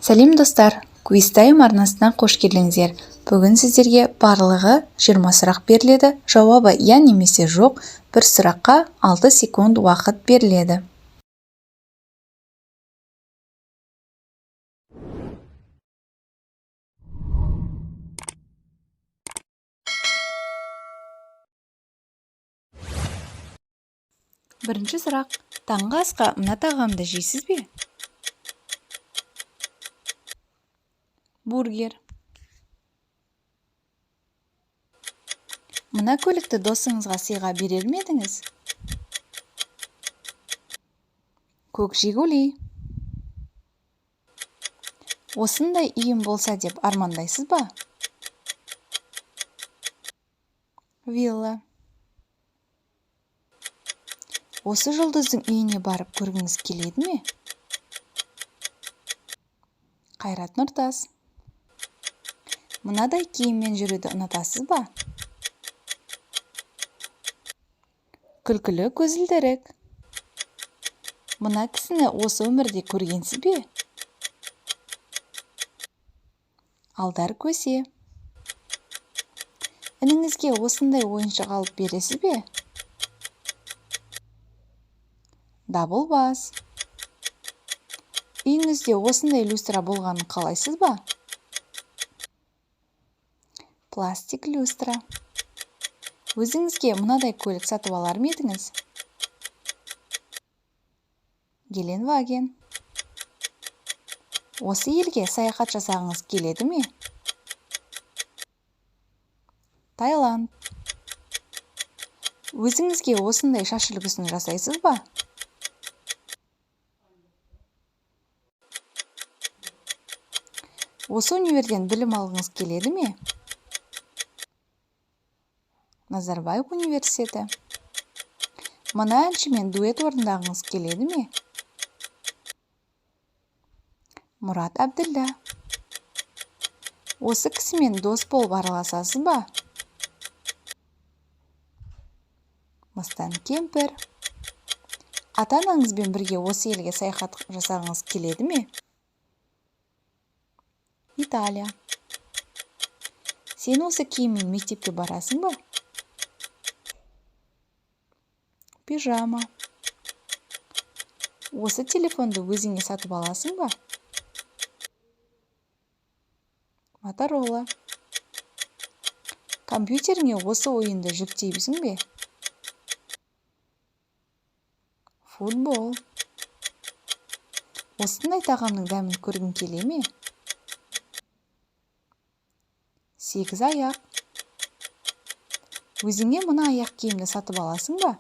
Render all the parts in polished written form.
Сәлем достар, Квизтайм арнасына қош келдіңіздер. Бүгін сіздерге барлығы 20 сұрақ беріледі. Жауабы я немесе жоқ. Бір сұраққа 6 секунд уақыт беріледі. Бірінші сұрақ. Таңғы асқа мына тағамды жейсіз бе? Бургер. Мына көлікті досыңызға сыйға берер ме едіңіз? Көк Жигули. Осындай үйім болса деп армандайсыз ба? Вилла. Осы жұлдыздың үйіне барып көргіңіз келеді ме? Қайрат Нұртас. Мынадай киіммен жүруді ұнатасыз ба? Күлкілі көзілдірік. Мына кісіні осы өмірде көргенсіз бе? Алдар Көсе. Ініңізге осындай ойыншық алып бересіз бе? Дабыл бас. Үйіңізде осындай люстра болғанын қалайсыз ба? Пластик люстра. Өзіңізге мынадай көлік сатып алар ма едіңіз? Геленваген. Осы елге саяхат жасағыңыз келеді ме? Таиланд. Өзіңізге осындай шаш үлгісін жасайсыз ба? Осы универден білім алғыңыз келеді ме? Назарбаев университеті. Мына әншімен дуэт орындағыңыз келеді ме? Мұрат Әбділда. Осы кісімен дос болып араласасыз ба? Мыстан Кемпір. Ата-анаңызбен бірге осы елге саяхат жасағыңыз келеді ме? Италия. Сен осы киіммен мектепке барасың ба? Пижама. Осы телефонды өзіңе сатып аласың ба? Моторола. Компьютеріңе осы ойынды жүктейсің бе? Футбол. Осындай тағамның дәмін көргің келе ме? 8 аяқ. Өзіңе мына аяқ киімді сатып аласың ба?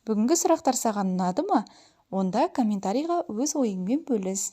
Бүгінгі сұрақтар саған ұнады ма? Онда комментарийға өз ойыңмен бөліс.